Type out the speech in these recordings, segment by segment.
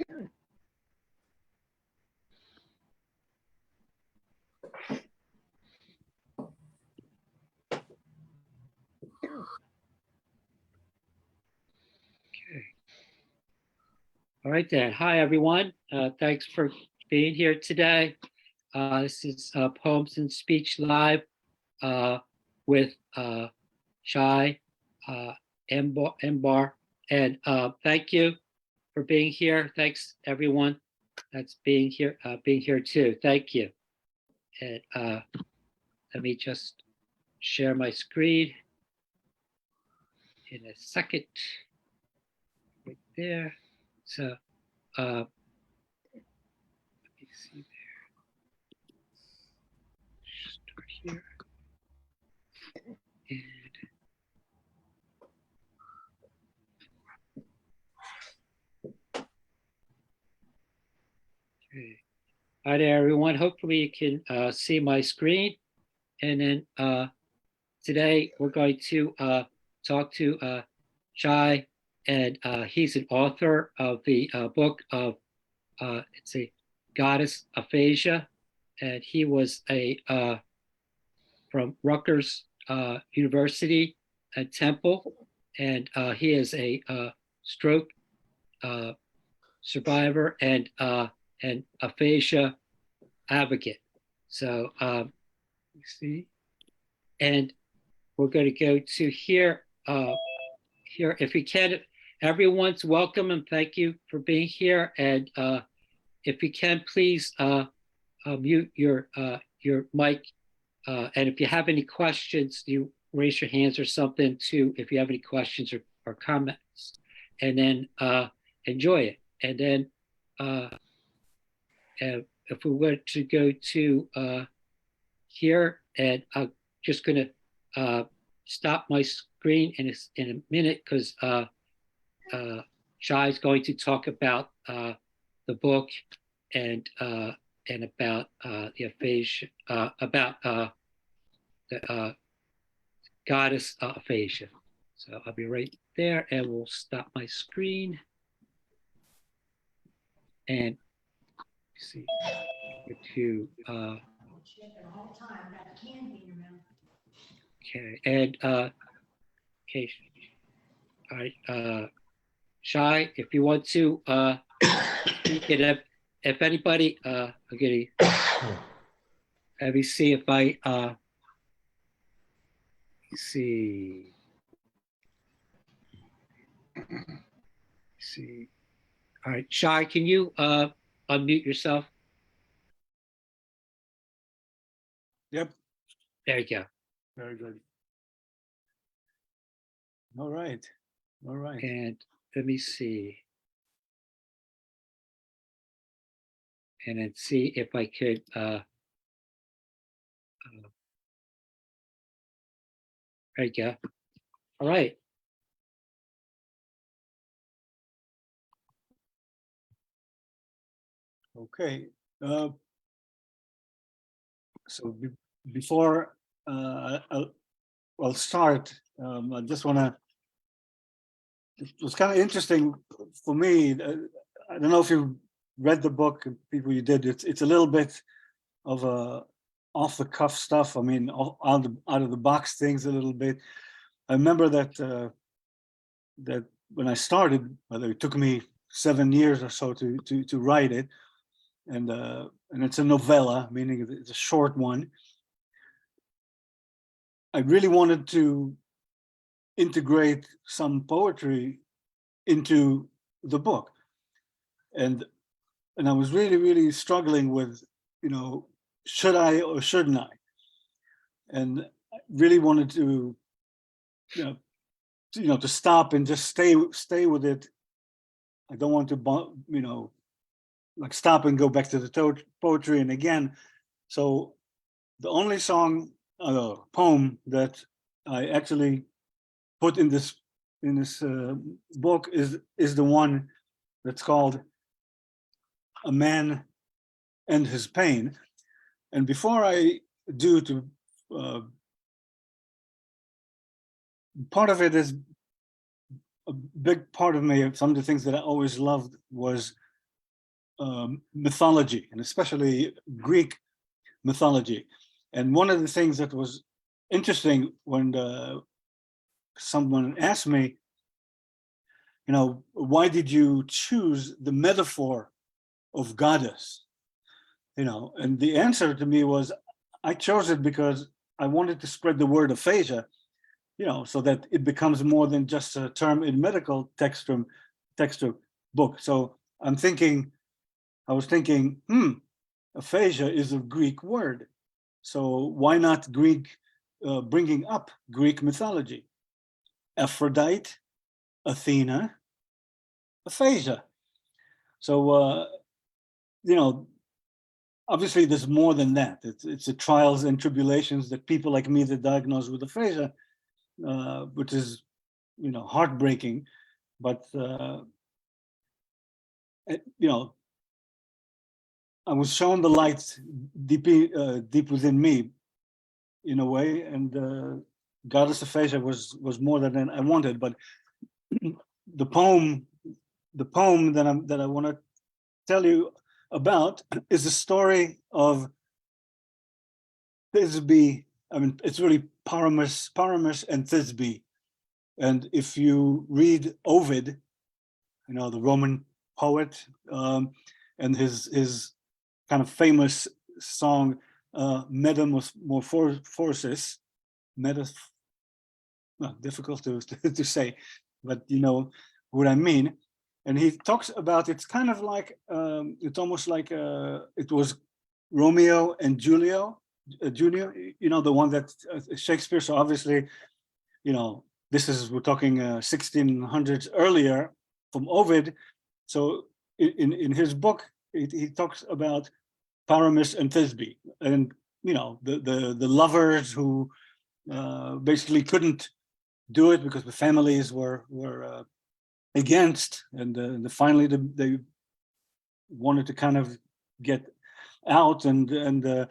All right then. Hi, everyone. Thanks for being here today. This is Poems and Speech Live with Shai Anbar. And thank you for being here. Thanks, everyone that's being here too. Thank you. And let me just share my screen in a second. Right there. So let me see there. Start here. And okay. Hi there, everyone. Hopefully you can see my screen. And then today we're going to talk to Shai, and he's an author of the book of it's a Goddess Aphasia, and he was from Rutgers University at Temple, and he is a stroke survivor and aphasia advocate. So you see, and we're going to go to here. Here, if we can, everyone's welcome and thank you for being here. And if you can, please mute your mic. And if you have any questions, you raise your hands or something too, if you have any questions or comments, and then enjoy it. And then if we were to go to here, and I'm just gonna stop my screen in a minute because Shai is going to talk about the book and about the aphasia, about the Goddess Aphasia. So I'll be right there, and we'll stop my screen. And see, to okay, and okay, all right, Shai, if you want to if anybody I'm gonna let me see if I see all right, Shai, can you unmute yourself? Yep. There you go. Very good. All right. All right. And let me see. And then see if I could there you go. All right. Okay. So before I'll start, I just want to. It was kind of interesting for me. I don't know if you read the book, people you did. It's a little bit of a off the cuff stuff. I mean, out of the box things a little bit. I remember that that when I started, it took me 7 years or so to write it, and it's a novella, meaning it's a short one. I really wanted to integrate some poetry into the book, and I was really struggling with, should I or shouldn't I? And I really wanted to, to stop and just stay with it. I don't want to, like stop and go back to the poetry. And again, so the only poem that I actually put in this book is the one that's called "A Man and His Pain." And before I do part of it is a big part of me. Some of the things that I always loved was mythology, and especially Greek mythology. And one of the things that was interesting when someone asked me, why did you choose the metaphor of goddess? And the answer to me was, I chose it because I wanted to spread the word aphasia, so that it becomes more than just a term in medical textbook. So I was thinking, aphasia is a Greek word. So why not bringing up Greek mythology? Aphrodite, Athena, aphasia. So, obviously there's more than that. It's the trials and tribulations that people like me that diagnosed with aphasia, which is, heartbreaking. But, I was shown the light deep within me, in a way, and Goddess Aphasia was more than I wanted. But the poem that I want to tell you about is the story of Thisbe. I mean, it's really Paramus and Thisbe. And if you read Ovid, the Roman poet, and his kind of famous song, Metamorphosis, difficult to say, but you know what I mean. And he talks about, it's kind of like, it's almost like it was Romeo and Junior, the one that Shakespeare. So obviously, we're talking 1600s earlier from Ovid. So in his book, he talks about Paramus and Thisbe, and the lovers who basically couldn't do it because the families were against, and finally they wanted to kind of get out, and the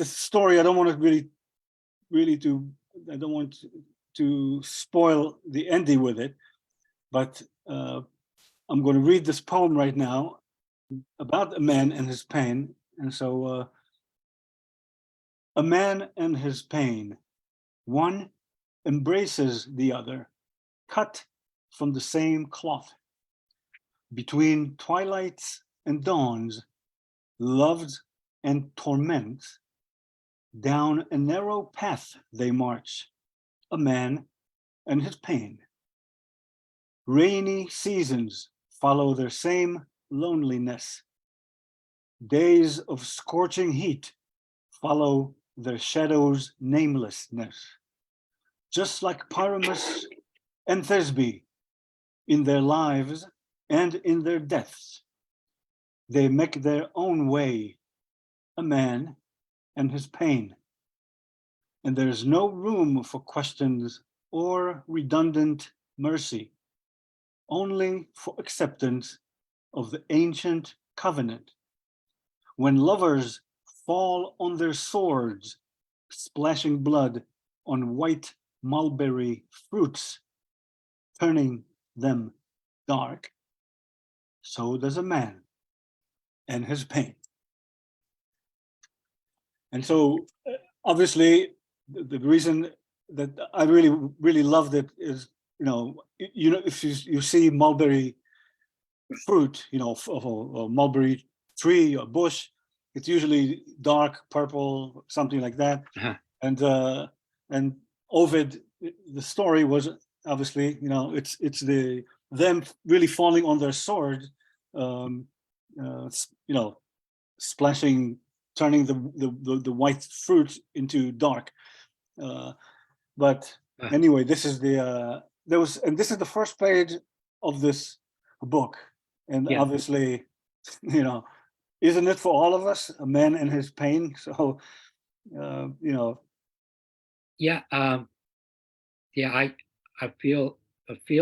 story, I don't want to I don't want to spoil the ending with it, but I'm going to read this poem right now about a man and his pain. And so a man and his pain, one embraces the other, cut from the same cloth. Between twilights and dawns, loves and torments, down a narrow path they march, a man and his pain. Rainy seasons follow their same loneliness. Days of scorching heat follow their shadows' namelessness. Just like Paramus and Thisbe, in their lives and in their deaths, they make their own way, a man and his pain. And there's no room for questions or redundant mercy, only for acceptance of the ancient covenant. When lovers fall on their swords, splashing blood on white mulberry fruits, turning them dark, so does a man and his pain. And so obviously the reason that I really loved it is, if you see mulberry fruit, of a mulberry tree or bush, it's usually dark purple, something like that. Uh-huh. And Ovid, the story was obviously, it's them really falling on their sword, splashing, turning the white fruit into dark. But anyway, this is this is the first page of this book, and obviously, isn't it for all of us, a man and his pain? So, Yeah, I feel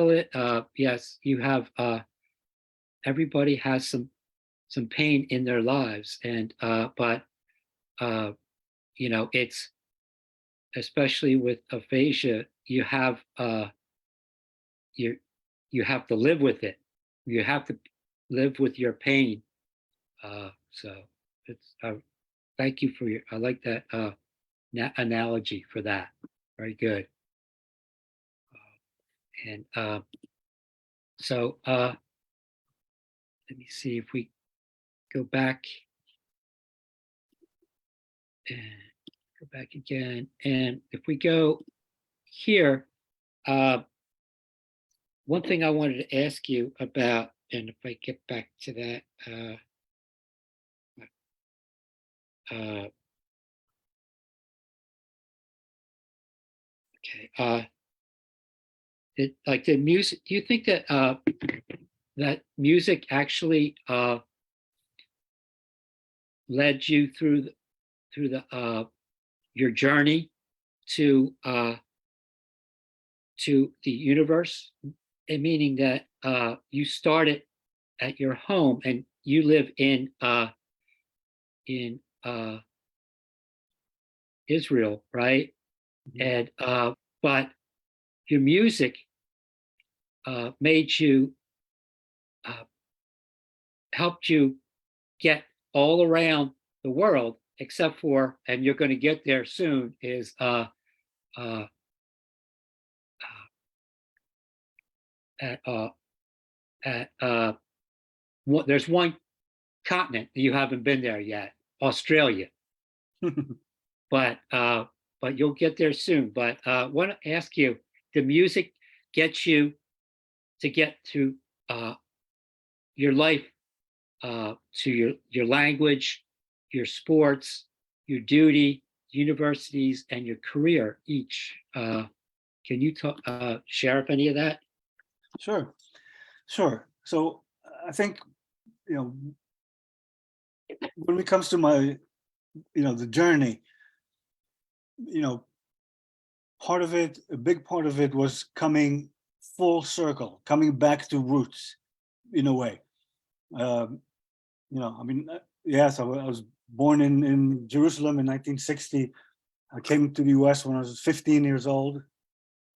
it. Yes, you have. Everybody has some pain in their lives, and but it's, especially with aphasia, you have to live with it. You have to live with your pain. So it's thank you for your. I like that analogy for that. Very good. And so let me see if we go back and go back again. And if we go here, one thing I wanted to ask you about, and if I get back to that, okay, like the music, do you think that that music actually led you through the your journey to the universe, and meaning that you started at your home and you live in Israel, right? Mhm. And but your music made you helped you get all around the world, except for, and you're going to get there soon, is uh, at there's one continent that you haven't been there yet, Australia. but you'll get there soon. But I want to ask you: the music gets you to get to your life, to your language, your sports, your duty, universities, and your career each. Can you share up any of that? Sure, sure. So I think, you know, when it comes to my, the journey, part of it, a big part of it was coming full circle, coming back to roots in a way. I mean, yes, I was born in Jerusalem in 1960. I came to the US when I was 15 years old.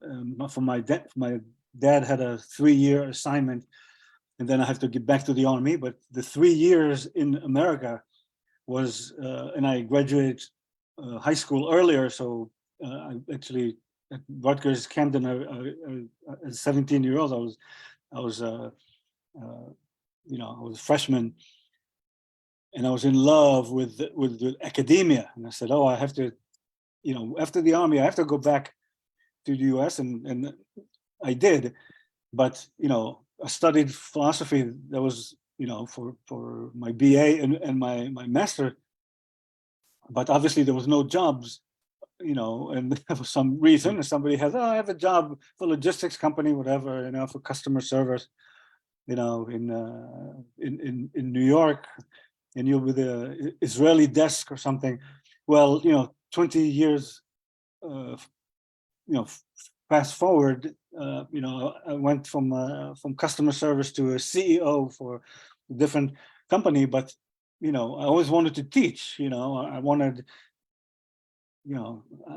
My dad had a 3-year assignment, and then I had to get back to the army. But the 3 years in America was, and I graduated high school earlier, so I actually at Rutgers-Camden, as a 17-year-old, I was a freshman, and I was in love with academia, and I said, oh, I have to, after the army, I have to go back to the US, and I did, but I studied philosophy. That was for my BA and my master, but obviously there was no jobs, and for some reason somebody has, oh, I have a job for logistics company, whatever, for customer service, in New York, and you'll be the Israeli desk or something. Well, 20 years, fast forward, I went from customer service to a CEO for a different company, but I always wanted to teach. I wanted,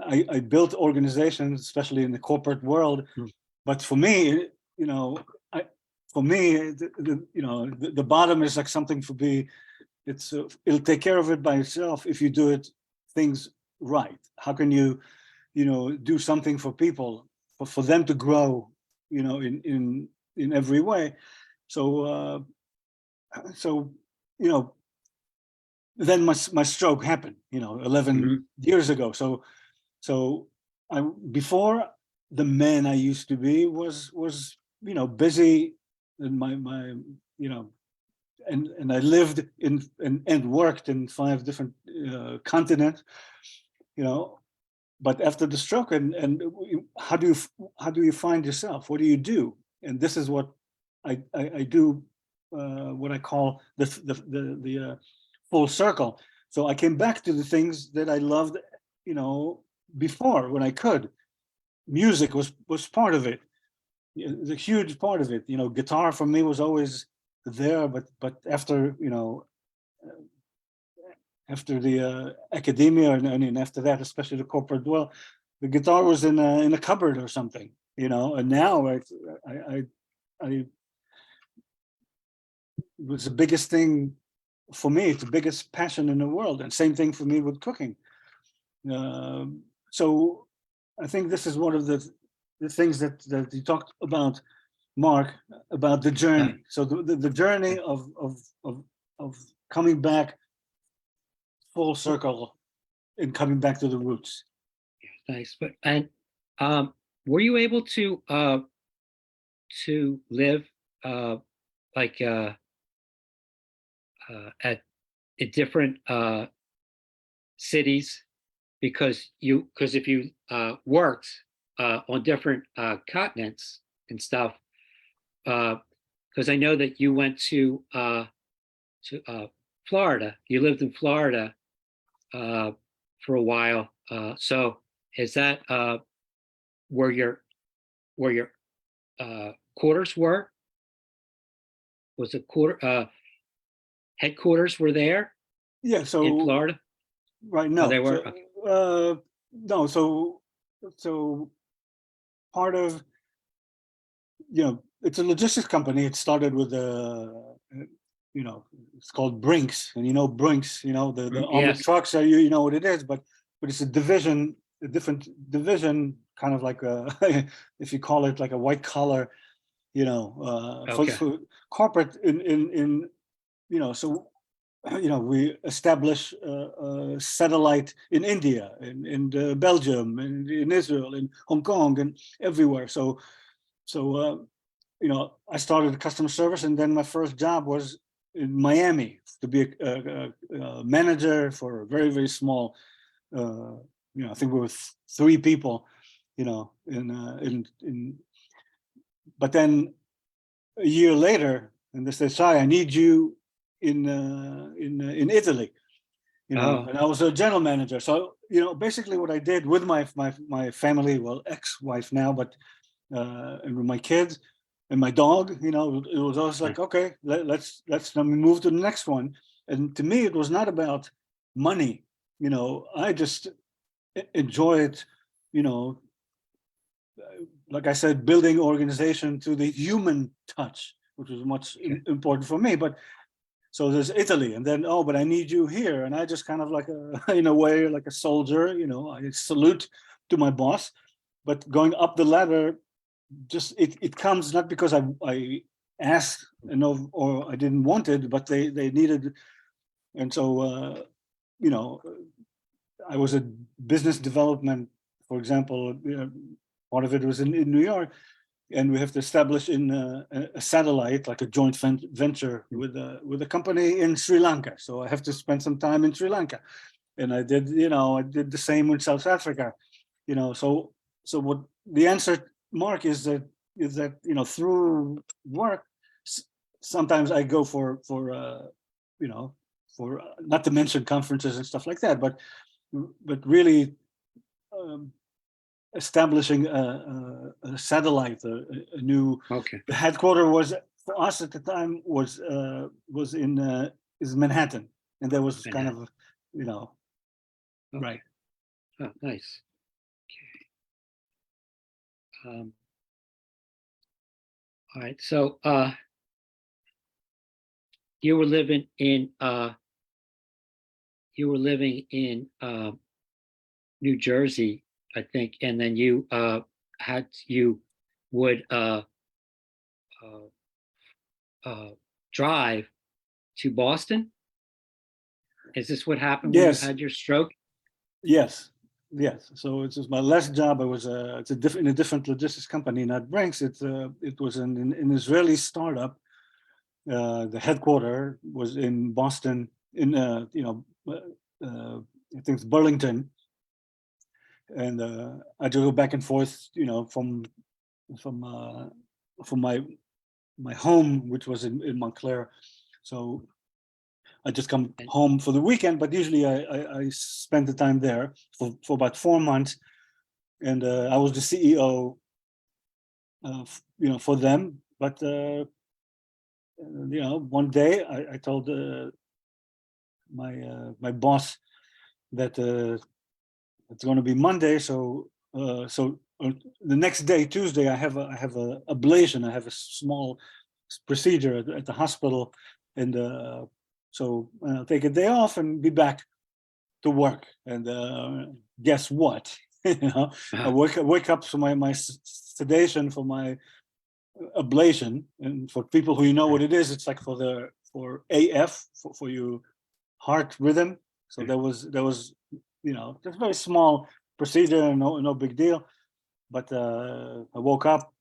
I built organizations, especially in the corporate world. But for me, the bottom is like something for me. It'll take care of it by itself if you do it things right. How can you do something for people, for them to grow, in every way. So then my stroke happened, 11 years ago. So before, the man I used to be was busy, and and I lived in and worked in 5 different continents, but after the stroke, and how do you find yourself? What do you do? And this is what I do, what I call the full circle. So I came back to the things that I loved, before, when I could. Music was part of it. It was a huge part of it. Guitar for me was always there, but after after the academia, and after that, especially the corporate world, the guitar was in a cupboard or something, and now I was the biggest thing for me. It's the biggest passion in the world, and same thing for me with cooking. So I think this is one of the things that you talked about, Mark, about the journey. So the journey of coming back full circle and coming back to the roots. Nice. But were you able to live like at different cities because if you worked on different continents and stuff, because I know that you went to Florida. You lived in Florida for a while. So is that where your quarters were? Was the headquarters were there? Yeah. So in Florida, right now, they were. So, no. So part of, it's a logistics company. It started with it's called Brinks, and Brinks, the armored Yes. trucks are, you know what it is, but it's a division, a different division, kind of like if you call it like a white collar, for corporate in so we establish a satellite in India, in Belgium, and in Israel, in Hong Kong, and everywhere. So I started customer service, and then my first job was in Miami to be a manager for a very, very small. I think we were 3 people. But then a year later, and they said, "Shai, I need you in Italy." And I was a general manager. So basically, what I did with my family, well, ex-wife now, but and with my kids and my dog, it was always like, okay, let's let me move to the next one. And to me, it was not about money. I just enjoyed, like I said, building organization to the human touch, which was much important for me. But so there's Italy, and then, but I need you here. And I just kind of like in a way, like a soldier, I salute to my boss, but going up the ladder, just it comes not because I asked, or I didn't want it, but they needed. And so, I was a business development, for example, part of it was in New York, and we have to establish in a satellite, like a joint venture with a company in Sri Lanka. So I have to spend some time in Sri Lanka, and I did the same with South Africa. So what the answer, Mark, is that through work, sometimes I go for not to mention conferences and stuff like that, but really establishing a satellite, a new. The headquarters was for us at the time was in is Manhattan, and there was kind of right. Oh, nice. Okay. All right. So you were living in New Jersey, I think, and then you would drive to Boston. Is this what happened when you had your stroke? Yes. So it was my last job. I was in a different logistics company, not Brinks. It was an Israeli startup. The headquarters was in Boston, in I think it's Burlington, and I had to go back and forth, from my home, which was in Montclair. So I just come home for the weekend, but usually I spend the time there for about 4 months, and I was the CEO, for them. But one day I told my boss that it's going to be Monday, so the next day, Tuesday, I have a ablation. I have a small procedure at the hospital and so take a day off and be back to work. And guess what? I wake up to my sedation for my ablation, and for people who know what it is, it's like for AF for your heart rhythm. So there was just very small procedure, no big deal. But I woke up,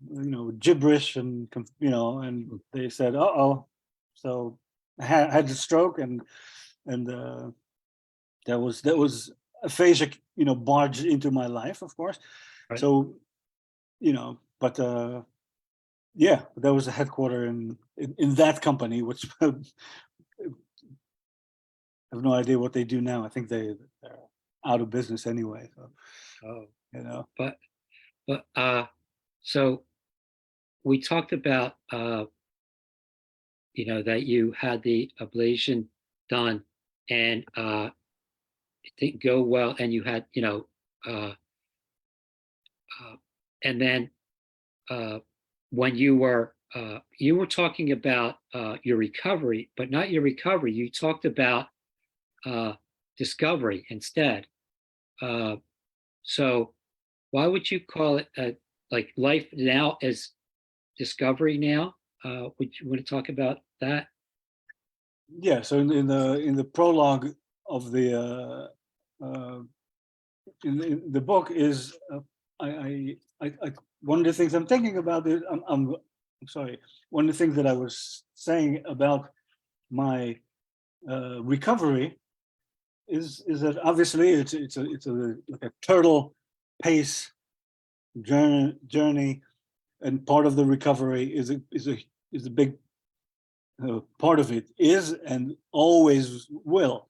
gibberish, and and they said, "Uh-oh." So I had the stroke, and that was aphasia, barged into my life, of course. Right. So, but yeah, there was a headquarter in that company, which I have no idea what they do now. I think they're out of business anyway. So, Oh, but so we talked about that you had the ablation done, and it didn't go well, and you had uh, and then when you were talking about your recovery, but not your recovery. You talked about discovery instead. So why would you call it like life now as discovery now? Would you want to talk about that? yeah. So in the prologue of in the book is I one of the things I'm thinking about is I'm sorry. One of the things that I was saying about my recovery is that obviously it's like a turtle pace journey, and part of the recovery is a big part of it is and always will.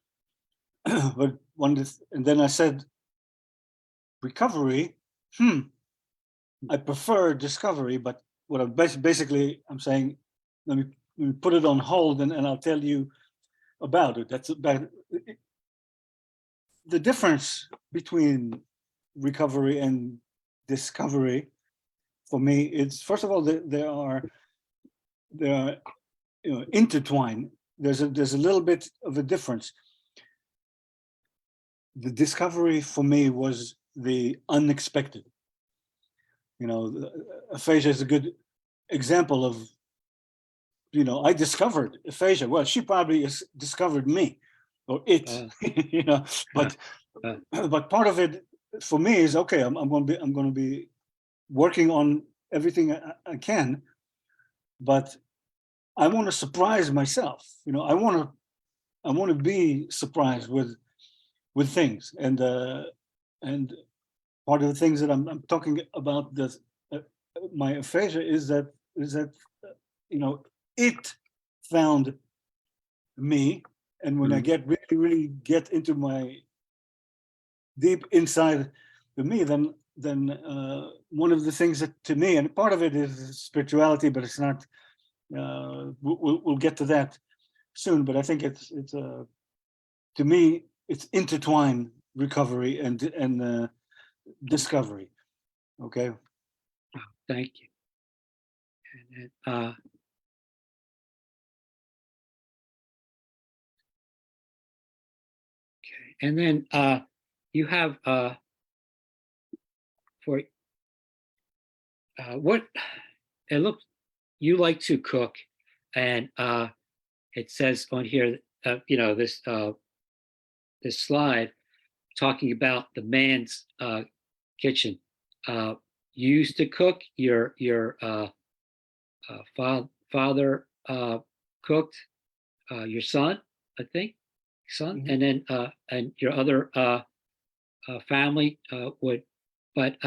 But and then I said recovery. I prefer discovery, but what I'm basically I'm saying, let me put it on hold, and I'll tell you about it. That's about it. The difference between recovery and discovery for me is, first of all, they are intertwined. There's a little bit of a difference. The discovery for me was the unexpected. Aphasia is a good example of, I discovered aphasia. Well, she probably discovered me, or it, but but part of it for me is, okay, I'm going to be working on everything I can, but I want to surprise myself. I want to be surprised with things, and part of the things that I'm talking about this my aphasia is that it found me, and when I get really get into my deep inside of me, then one of the things that to me, and part of it is spirituality, but it's not. We'll get to that soon, but I think it's to me it's intertwined, recovery and discovery. Okay. Thank you. And then, okay, and then you have for what it looks, you like to cook, and it says on here, this slide talking about the man's kitchen. You used to cook. Your father cooked. Your son, I think, and then and your other family would. But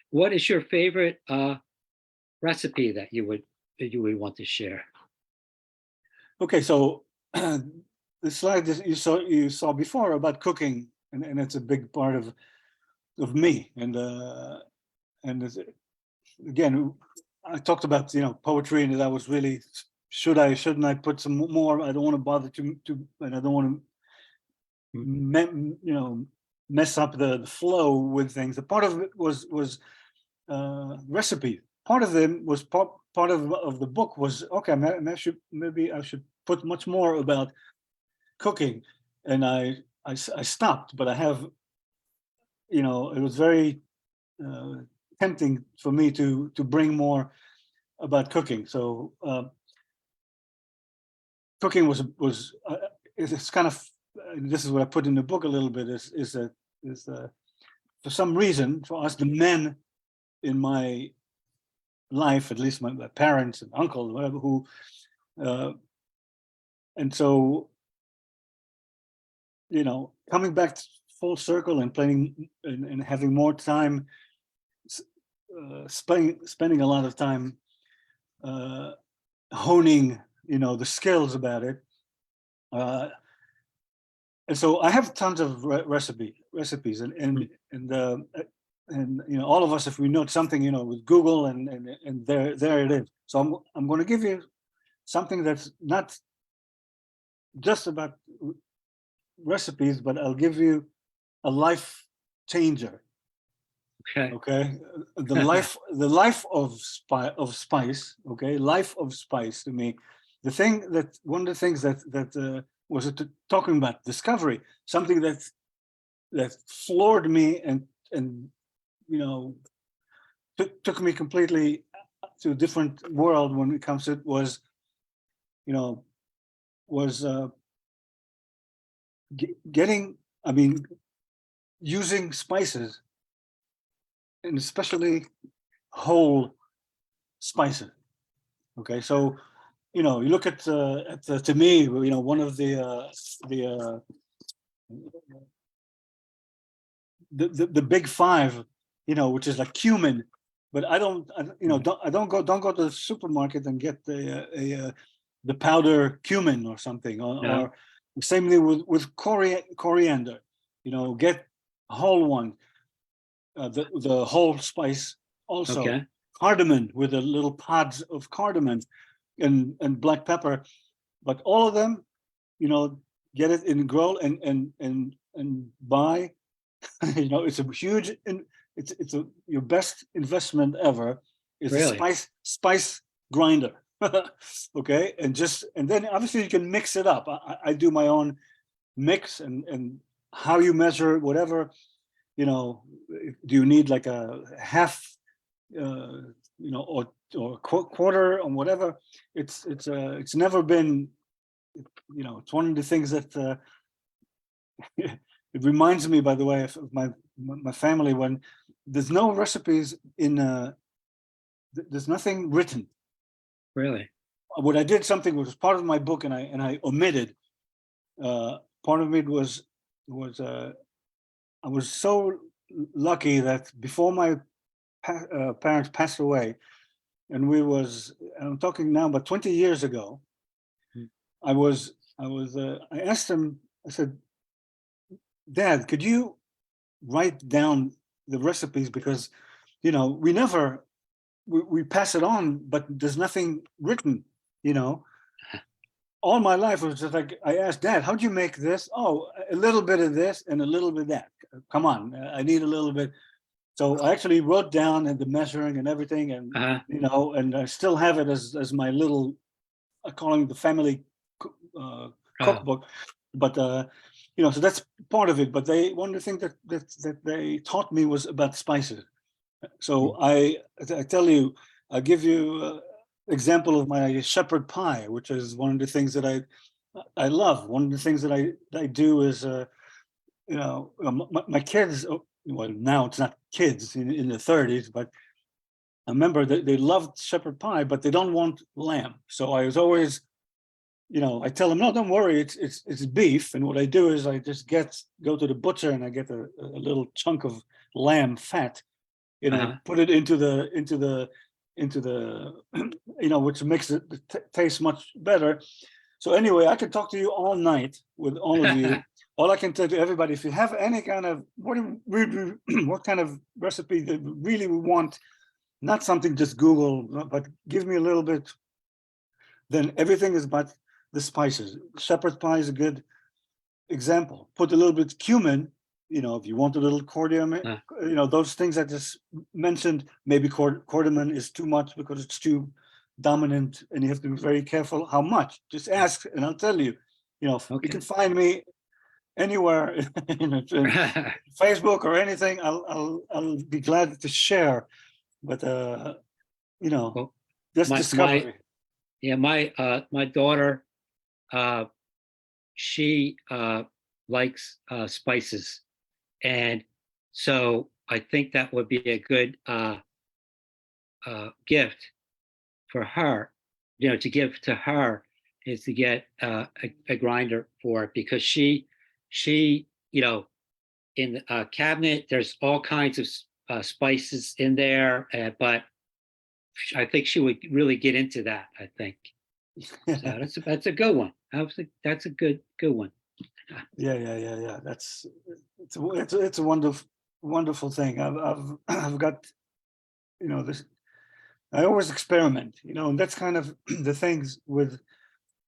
what is your favorite recipe that you would want to share? Okay, so the slide that you saw before about cooking, and it's a big part of me, and again, I talked about poetry, and that I was really, shouldn't I put some more? I don't want to bother to and I don't want to mess up the flow with things. A part of it was recipe. Part of them was part of the book was, okay, maybe I should put much more about cooking, and I stopped, but I have, it was very tempting for me to bring more about cooking. So cooking was it's kind of, this is what I put in the book a little bit, is for some reason, for us, the men in my life, at least my parents and uncles, whatever, who and so, coming back full circle and playing and having more time, spending a lot of time honing, the skills about it. And so I have tons of recipes, and all of us, if we know something, with Google, and there it is. So I'm going to give you something that's not just about recipes, but I'll give you a life changer. Okay. The life of spice. Okay, life of spice to me. One of the things that was talking about discovery, something that floored me and took me completely to a different world when it comes to it, was using spices, and especially whole spices. Okay, so you look at to me, one of the big five, which is like cumin, but I don't go to the supermarket and get the powder cumin or something, or same thing with coriander, get a whole one, the whole spice also. Okay. Cardamom, with the little pods of cardamom, and black pepper, but all of them, get it in grow and buy. It's a huge, it's your best investment ever is Really? a spice grinder. Okay, and then obviously you can mix it up. I do my own mix, and how you measure whatever, do you need like a half, or quarter, or whatever. It's never been, it's one of the things that it reminds me, by the way, of my family, when there's no recipes there's nothing written. Really? What I did, something was part of my book, and I omitted. Part of it was I was so lucky that before my parents passed away, and I'm talking now about 20 years ago, I asked them, I said, Dad, could you write down the recipes, because we pass it on, but there's nothing written. All my life was just like, I asked Dad, how'd you make this? Oh, a little bit of this and a little bit of that. Come on, I need a little bit. So I actually wrote down the measuring and everything, and and I still have it as my little, I call it the family cookbook. But so that's part of it. But one of the things that they taught me was about spices. So I tell you, I'll give you example of my shepherd pie, which is one of the things that I love. One of the things that I do is my kids, well, now it's not kids in the 30s, but I remember that they loved shepherd pie, but they don't want lamb. So I was always, I tell them, no, don't worry, it's beef. And what I do is I just go to the butcher, and I get a little chunk of lamb fat, put it into the which makes it taste much better. So anyway, I could talk to you all night with all of you. All I can tell to everybody, if you have any kind of what kind of recipe that really we want, not something just Google, but give me a little bit, then everything is about the spices. Shepherd's pie is a good example. Put a little bit of cumin, if you want a little cardamom, those things I just mentioned. Maybe cardamom is too much because it's too dominant, and you have to be very careful how much. Just ask, and I'll tell you. You know, Okay. you can find me anywhere, in Facebook or anything. I'll be glad to share. But you know, Well, just my discovery. yeah, my daughter, she likes spices, and so I think that would be a good gift for her, you know, to give to her, is to get a grinder for it, because she, you know, in the cabinet there's all kinds of spices in there, but I think she would really get into that, I think. So that's a good one. That's a good one. Yeah. It's a wonderful thing. I've got, you know, this. I always experiment, you know, and that's kind of the things with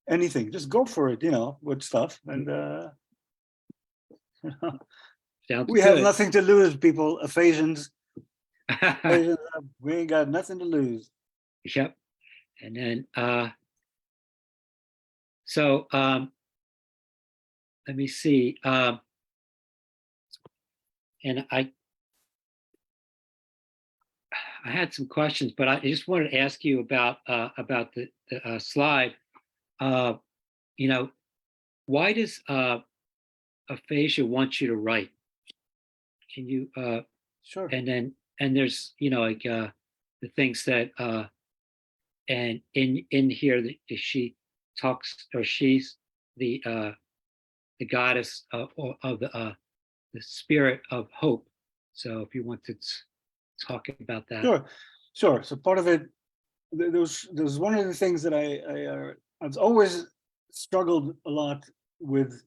anything. Just go for it, you know, with stuff, and Sounds we have good. nothing to lose, people. Aphasians, we ain't got nothing to lose. Yep. And then so let me see. And I had some questions, but I just wanted to ask you about the slide. You know, why does aphasia want you to write? Can you Sure. and there's, you know, like the things that and in here that she talks, or she's the goddess of the spirit of hope. So if you want to talk about that. Sure. So part of it, there's one of the things that I've always struggled a lot with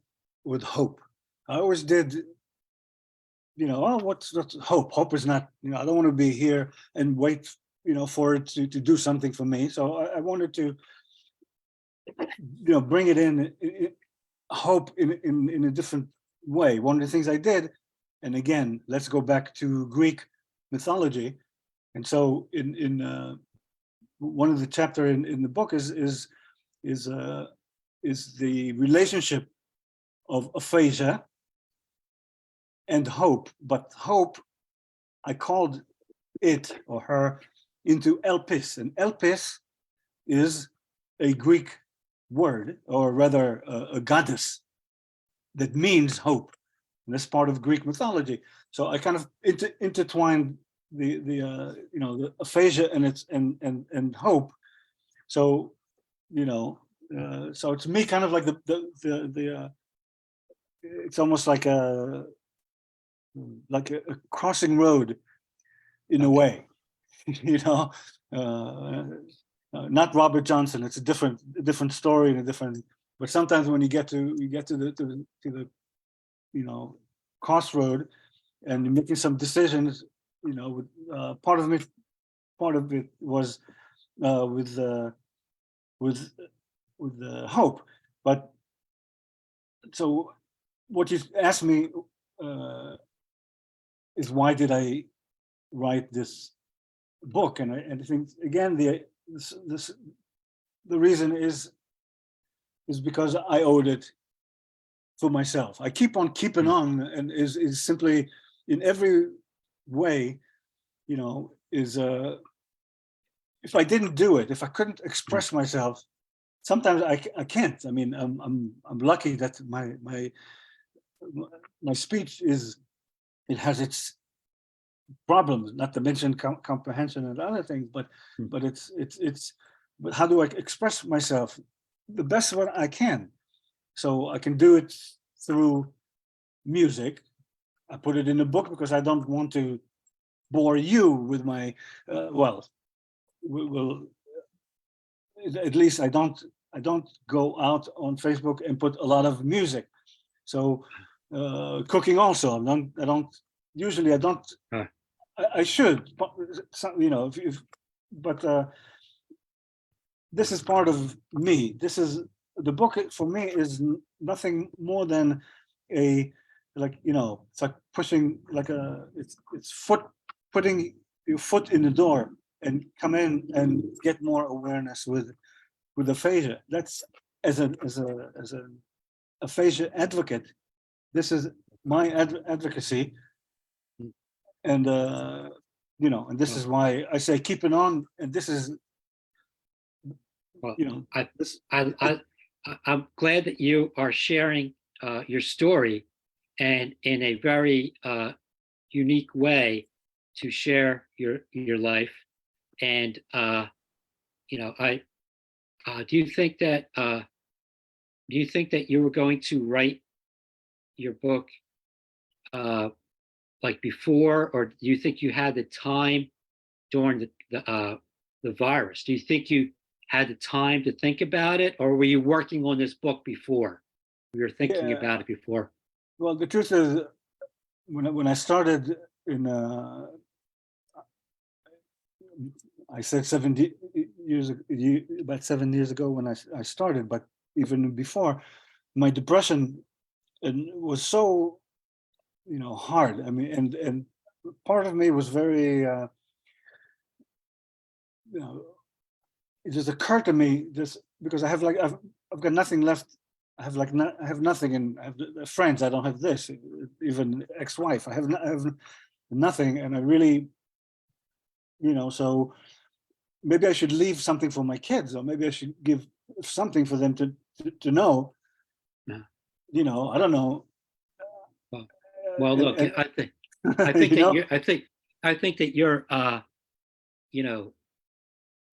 hope. I always did, you know, oh, what's hope? Hope is not, you know, I don't want to be here and wait, you know, for it to do something for me. So I wanted to, you know, bring it in hope in a different way. One of the things I did, and again, let's go back to Greek mythology. And so in one of the chapter in the book is the relationship of aphasia and hope. But hope, I called it or her into elpis, and elpis is a Greek word, or rather a goddess that means hope, and that's part of Greek mythology. So I kind of intertwined the you know, the aphasia and its and hope. So, you know, so it's me kind of like the it's almost like a crossing road in a way, you know. Not Robert Johnson. It's a different story and a different. But sometimes when you get to the you know, crossroad, and you're making some decisions, you know, part of it was with hope. But so what you asked me is, why did I write this book? And I think, again, the reason is because I owed it for myself. I keep on keeping on, and is simply in every way, you know, is if I didn't do it, if I couldn't express myself, sometimes I can't. I mean, I'm lucky that my speech it has its problems, not to mention comprehension and other things, but but how do I express myself the best way I can? So I can do it through music. I put it in a book because I don't want to bore you with my well, at least I don't go out on Facebook and put a lot of music. So cooking also, I don't usually, I don't. I should, you know, but this is part of me. This is the book for me is nothing more than a, like, you know, it's like pushing, like it's putting your foot in the door and come in and get more awareness with aphasia. That's as an aphasia advocate. This is my advocacy, and you know, and this is why I say keep it on. And this is, Well, you know, I'm glad that you are sharing your story, and in a very unique way to share your life. And you know, do you think that you were going to write your book like before, or do you think you had the time during the virus? Do you think you had the time to think about it, or were you working on this book before? You were thinking about it before? well, the truth is, when I started in, I said 70 years, about 7 years ago when I started, but even before, my depression was so, you know, hard. I mean, and part of me was very, you know, it just occurred to me just because I have like I've got nothing left. I have like I have nothing, and I have friends. I don't have this, even ex-wife. I have nothing, and I really, you know, so maybe I should leave something for my kids, or maybe I should give something for them to know. Yeah. You know, I don't know. Well, look, I think you that know? I think that you're you know,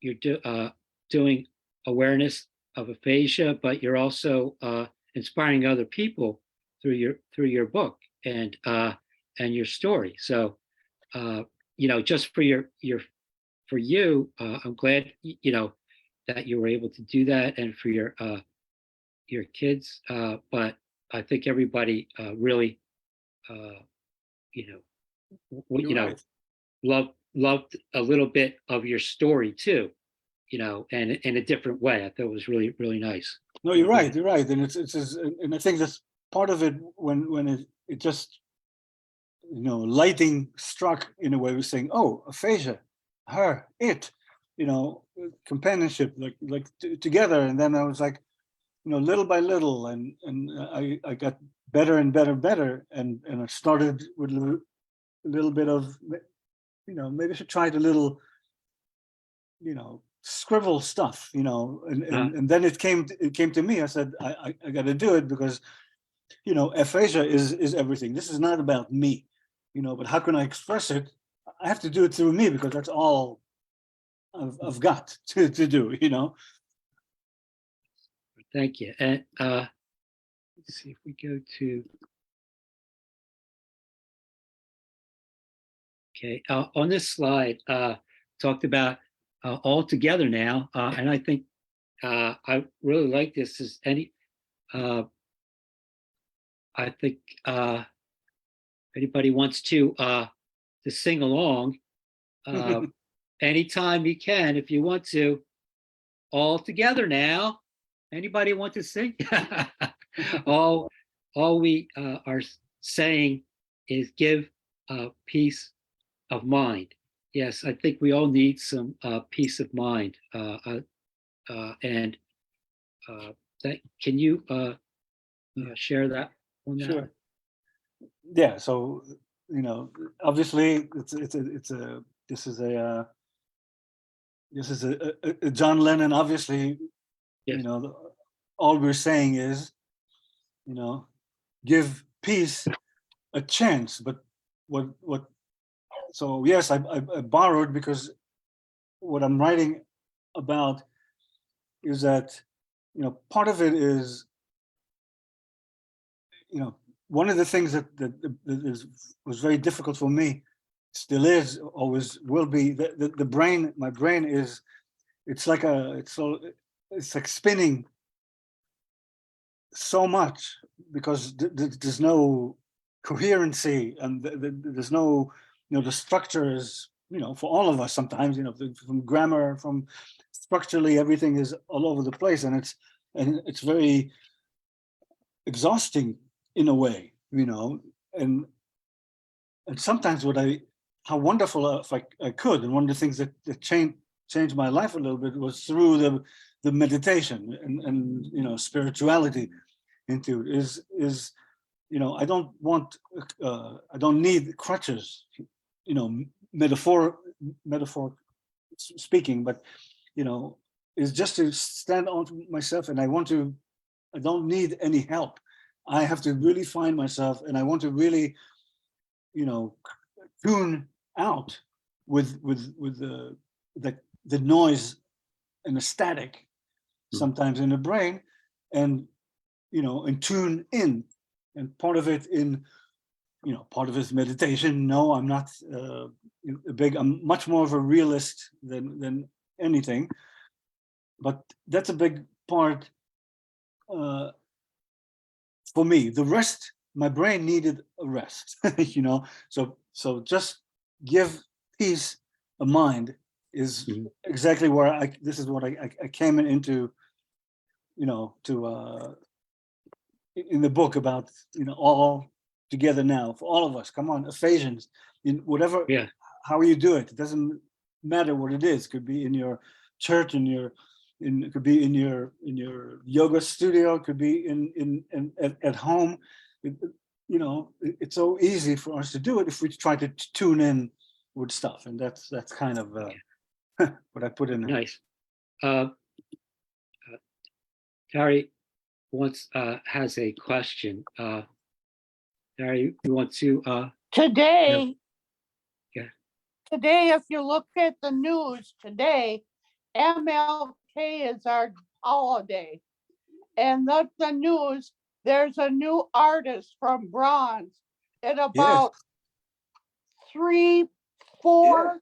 you're doing awareness of aphasia, but you're also inspiring other people through your book and your story. So you know, just for for you, I'm glad you know that you were able to do that, and for your kids. But I think everybody really you know You're you know right. loved a little bit of your story too, you know, and in a different way. I thought it was really nice. No, you're right. You're right, and and I think that's part of it when it just, you know, lighting struck in a way, was saying, oh, aphasia, her, it, you know, companionship, like together. And then I was like, you know, little by little, and I got better and better, and I started with a little bit of, you know, maybe I should try the little, you know, scribble stuff, you know, and then it came to me. I said, I got to do it, because, you know, aphasia is everything. This is not about me, you know, but how can I express it? I have to do it through me, because that's all I've got to do, you know. Thank you. And let's see if we go to, okay, on this slide, talked about all together now, and I think I really like this. Is any, I think anybody wants to sing along, anytime you can, if you want to. All together now. Anybody want to sing? all we are saying is give peace of mind. Yes, I think we all need some peace of mind. And that, can you share that on that? Sure. Yeah. So, you know, obviously this is a John Lennon. Obviously, Yes. you know, all we're saying is, you know, give peace a chance. But what? So yes, I borrowed, because what I'm writing about is that, you know, part of it is, you know, one of the things that was very difficult for me, still is, always will be, the brain. My brain is, it's like it's like spinning so much, because there's no coherency, and there's no, you know, the structure is, you know, for all of us sometimes, you know, from grammar, from structurally, everything is all over the place, and it's very exhausting in a way, you know. And sometimes what I how wonderful if I could. And one of the things that changed my life a little bit was through the meditation and spirituality into it. Is I don't want I don't need crutches, metaphor speaking, but is just to stand on myself, and I don't need any help. I have to really find myself, and I want to really tune out with the noise and the static sometimes in the brain, and and tune in. And part of it is meditation. No, I'm not I'm much more of a realist than anything, but that's a big part for me. The rest, my brain needed a rest, so just give peace a mind is exactly where this is what I came into, to in the book about, all together now for all of us. Come on, aphasians, in whatever, how you do it. It doesn't matter what it is. It could be in your church, it could be in your yoga studio, it could be at home. It's so easy for us to do it if we try to tune in with stuff, and that's kind of what I put in there. Nice. Terry has a question. Terry, you want to? Today, yeah. Today, if you look at the news today, MLK is our holiday, and the news. There's a new artist from bronze, and about 3, 4,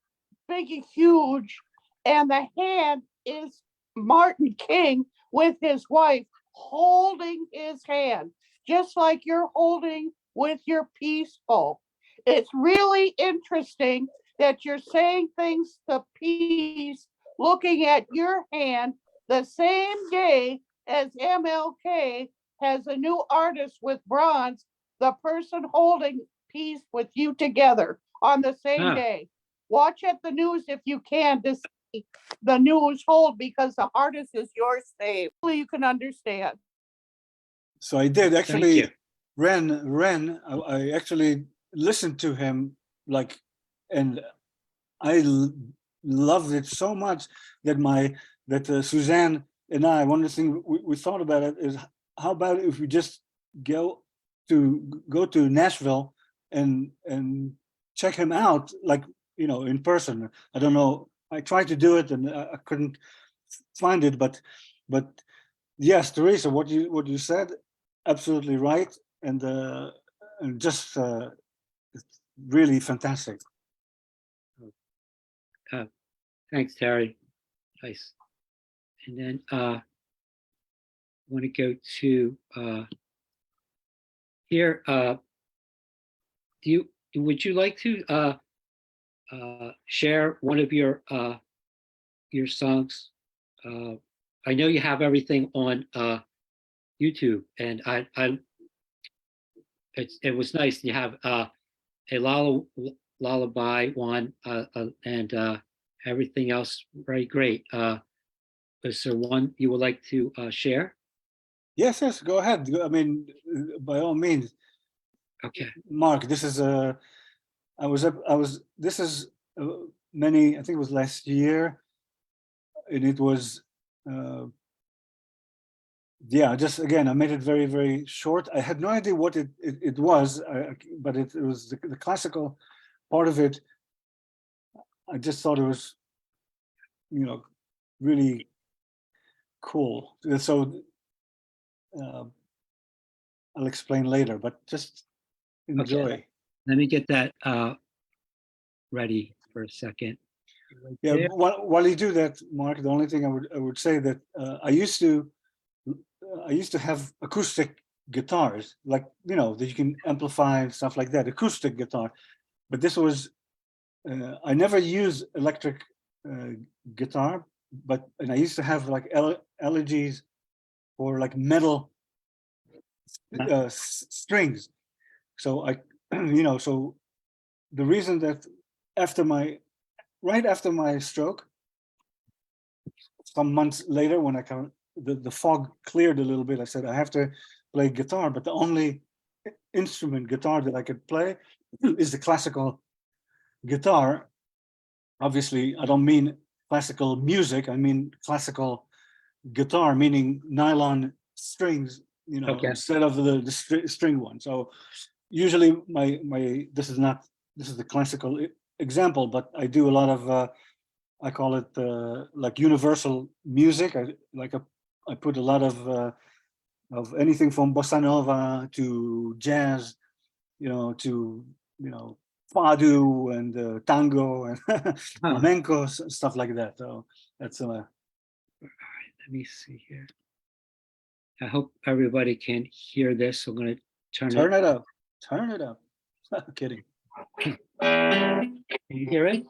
big and huge, and the hand is Martin King with his wife holding his hand, just like you're holding with your peaceful. It's really interesting that you're saying things to peace, looking at your hand the same day as MLK has a new artist with bronze, the person holding peace with you together on the same day. Watch at the news if you can to see the news hold, because the artist is yours saved. You can understand. So I did actually. Ren, I actually listened to him, and I loved it so much that Suzanne and I, one of the things we thought about it is, how about if we just go to Nashville and check him out, in person. I don't know. I tried to do it and I couldn't find it, but yes, Teresa, what you said, absolutely right, and just it's really fantastic. Thanks, Terry. Nice. And then I want to go to here. Would you like to share one of your songs? I know you have everything on YouTube, and it was nice. You have a lullaby one, and everything else very great. Is there one you would like to share? Yes, go ahead. I mean, by all means. Okay, Mark, this is this is many, I think it was last year, and it was just again, I made it very, very short. I had no idea what it was, but it was the classical part of it. I just thought it was, really cool. So I'll explain later, but just enjoy. Okay. Let me get that ready for a second. Yeah, while you do that, Mark, the only thing I would say that I used to have acoustic guitars, that you can amplify and stuff like that, acoustic guitar. But this was I never use electric guitar, and I used to have allergies for metal strings. So so the reason that right after my stroke, some months later, when I the fog cleared a little bit, I said I have to play guitar, but the only instrument guitar that I could play is the classical guitar. Obviously, I don't mean classical music, I mean classical guitar, meaning nylon strings, Okay. instead of the string one. So usually this is the classical example, but I do a lot of I call it like universal music. I put a lot of anything from bossa nova to jazz, to fado and tango and flamenco, stuff like that. So that's All right, let me see here. I hope everybody can hear this. I'm going to turn it up. Turn it up. Kidding. Can you hear it?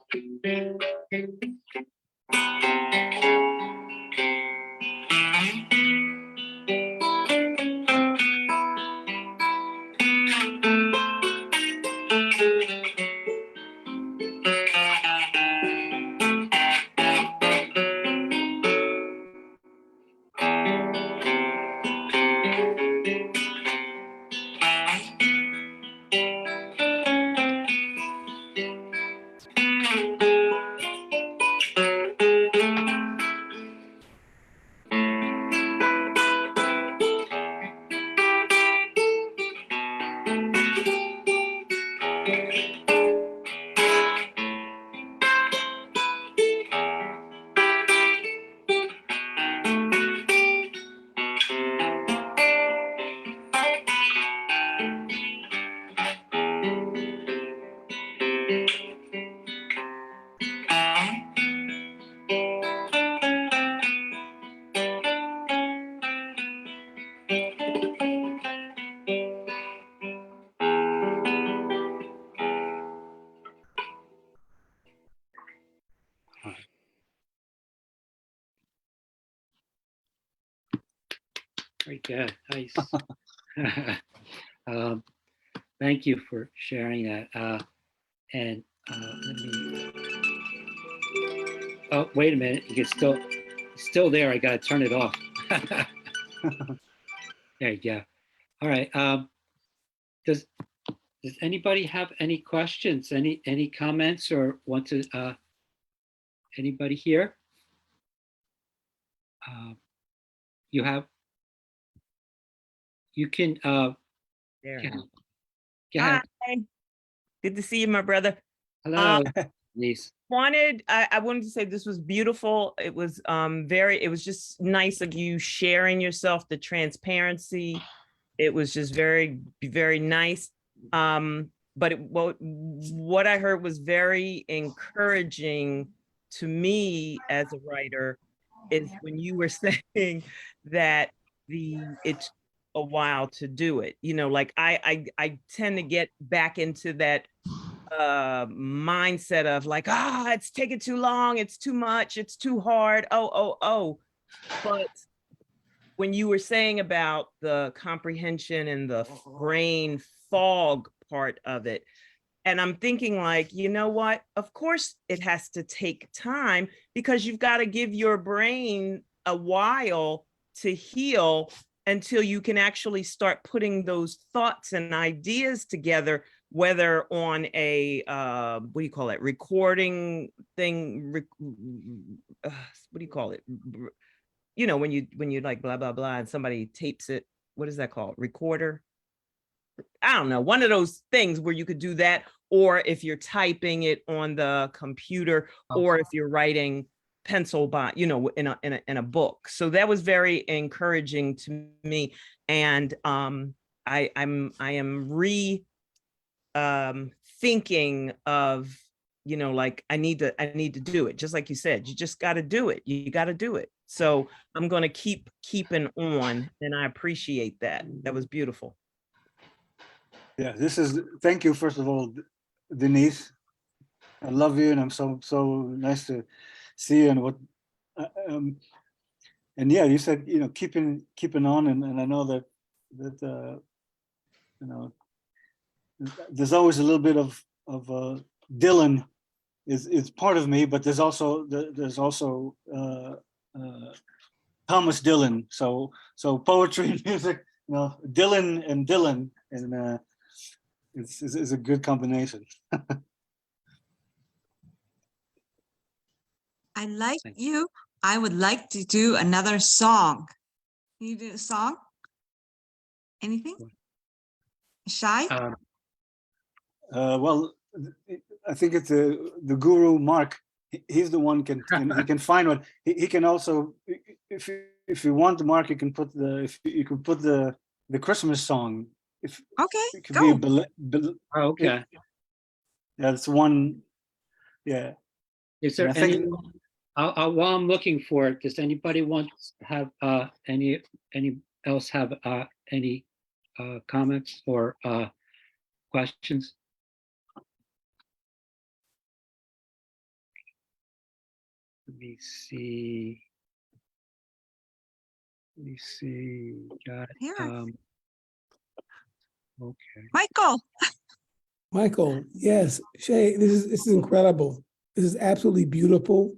Very good. Nice. Thank you for sharing that. And let me. Oh, wait a minute. You can still there. I got to turn it off. There you go. All right. Does anybody have any questions? Any comments or want to? Anybody here? You have. You can. There. Go ahead. Hi. Good to see you, my brother. Hello. Denise. I wanted to say this was beautiful. It was it was just nice of you sharing yourself, the transparency. It was just very, very nice. But what I heard was very encouraging to me as a writer is when you were saying that it's a while to do it. Like I tend to get back into that mindset of like, it's taking too long, it's too much, it's too hard. But when you were saying about the comprehension and the brain fog part of it, and I'm thinking like, you know what? Of course it has to take time because you've got to give your brain a while to heal until you can actually start putting those thoughts and ideas together, whether on a, what do you call it? Recording thing, what do you call it? When you like blah, blah, blah, and somebody tapes it, what is that called? Recorder? I don't know, one of those things where you could do that, or if you're typing it on the computer, or if you're writing pencil by, in a book. So that was very encouraging to me. And I am thinking of, like I need to do it. Just like you said, you just got to do it. You got to do it. So I'm going to keep keeping on, and I appreciate that. That was beautiful. Yeah, thank you, first of all, Denise. I love you, and I'm so nice to see you. And and yeah, you said, keeping on, and I know that there's always a little bit of Dylan is part of me, but there's also Thomas Dylan. So poetry and music, Dylan and Dylan, and it's a good combination. I like Thank you. I would like to do another song. Can you do a song? Anything? Shai? Well, I think it's the guru Mark. He's the one he can find one. He can also, if you want, Mark, you can put the Christmas song. If Okay, it could go. be Okay. that's one. Yeah. Is there I think- any, while I'm looking for it, does anybody want to have any else have any comments or questions? Let me see. Let me see. Got it. Here. Okay. Michael. Michael, yes, Shay, this is incredible. This is absolutely beautiful.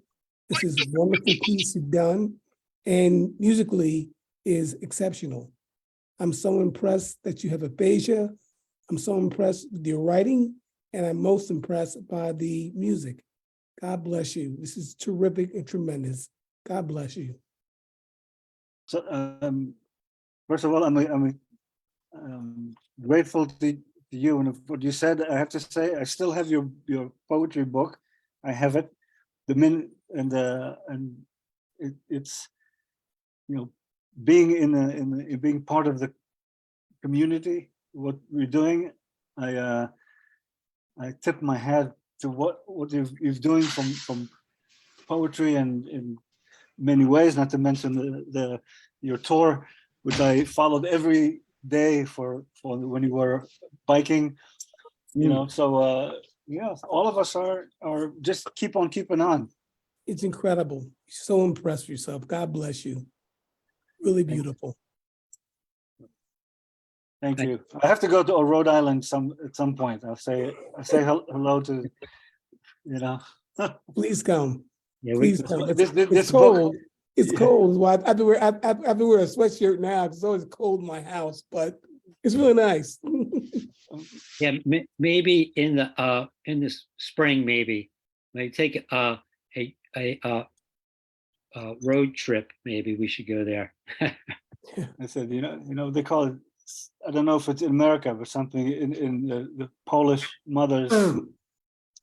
This is a wonderful piece you've done, and musically is exceptional. I'm so impressed that you have aphasia. I'm so impressed with your writing, and I'm most impressed by the music. God bless you. This is terrific and tremendous. God bless you. So first of all, I'm grateful to you and what you said. I have to say, I still have your poetry book. I have it. It's being being part of the community. What we're doing, I tip my hat to what you're doing from poetry and in many ways. Not to mention your tour, which I followed every day for when you were biking. So yeah, all of us are just keep on keeping on. It's incredible. You're so impressed with yourself. God bless you. Really beautiful. Thank you. I have to go to Rhode Island at some point. I'll say hello to Please come. Yeah, Please come. this It's book- cold. It's Yeah. cold. Well, I have to wear a sweatshirt now because it's always cold in my house, but it's really nice. yeah. Maybe in the spring, maybe take a road trip. Maybe we should go there. I said, they call it. I don't know if it's in America, but something in the Polish mothers.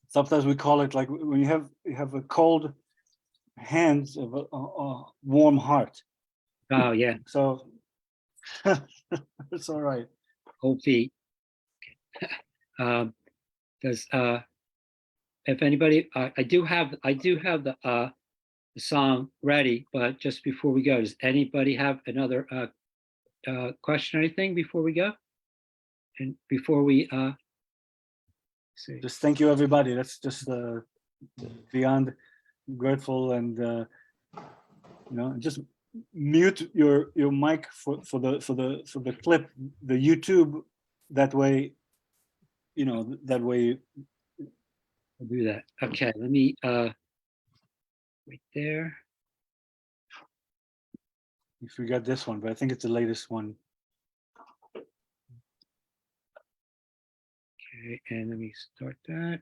Sometimes we call it like when you have a cold hands of a warm heart. Oh yeah, So it's all right. cold feet. Does if anybody, I do have the song ready, but just before we go, does anybody have another question or anything before we go? And before we see. Just thank you, everybody. That's just beyond grateful, and just mute your mic for the clip, the YouTube. That way, that way. I'll do that. Okay, let me right there. You forgot this one, but I think it's the latest one. Okay, and let me start that.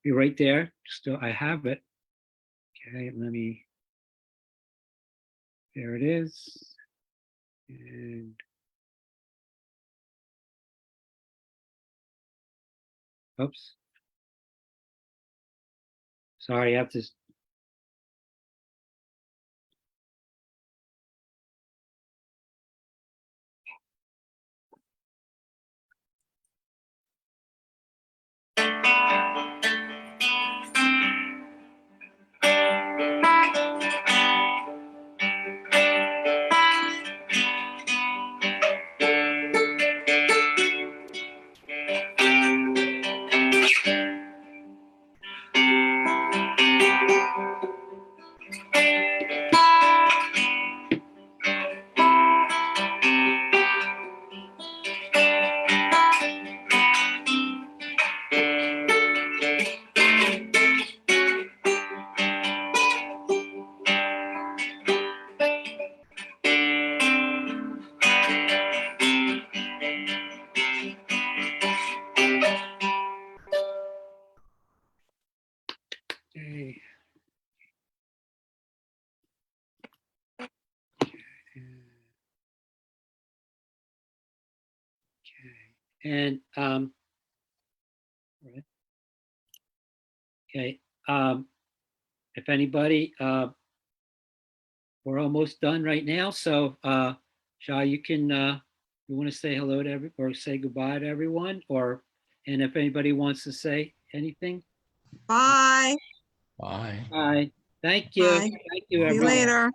Be right there. Still, I have it. Okay, let me. There it is. And oops. Sorry, I have to. Okay. And right. Okay, if anybody, we're almost done right now, so Shai, you can you want to say hello to every or say goodbye to everyone, or and if anybody wants to say anything. Bye. Bye. Bye. Thank you. Bye. Thank you, See you everyone. later.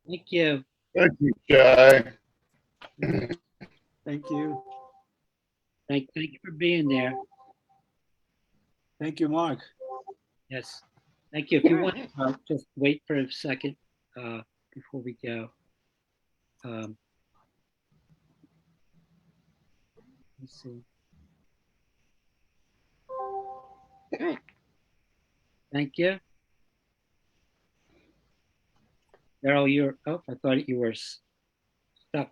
Thank you. Thank you, Shai. Thank you. Thank you for being there. Thank you, Mark. Yes. Thank you. If you want, just wait for a second before we go. Let's see. Thank you. Daryl, I thought you were stuck.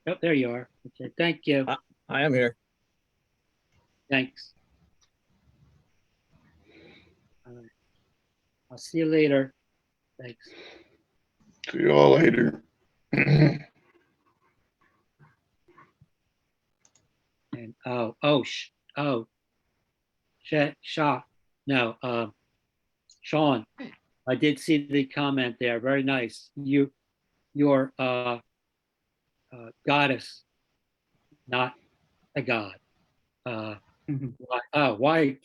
Oh, there you are. Okay, thank you. I am here. Thanks. All right. I'll see you later. Thanks. See you all later. And Sean, I did see the comment there. Very nice. Your goddess, not a god. Why?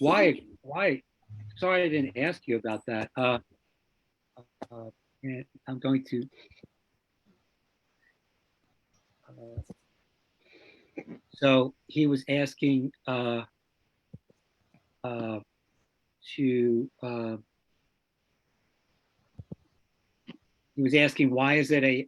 Sorry, I didn't ask you about that. And I'm going to. So he was asking he was asking why is it a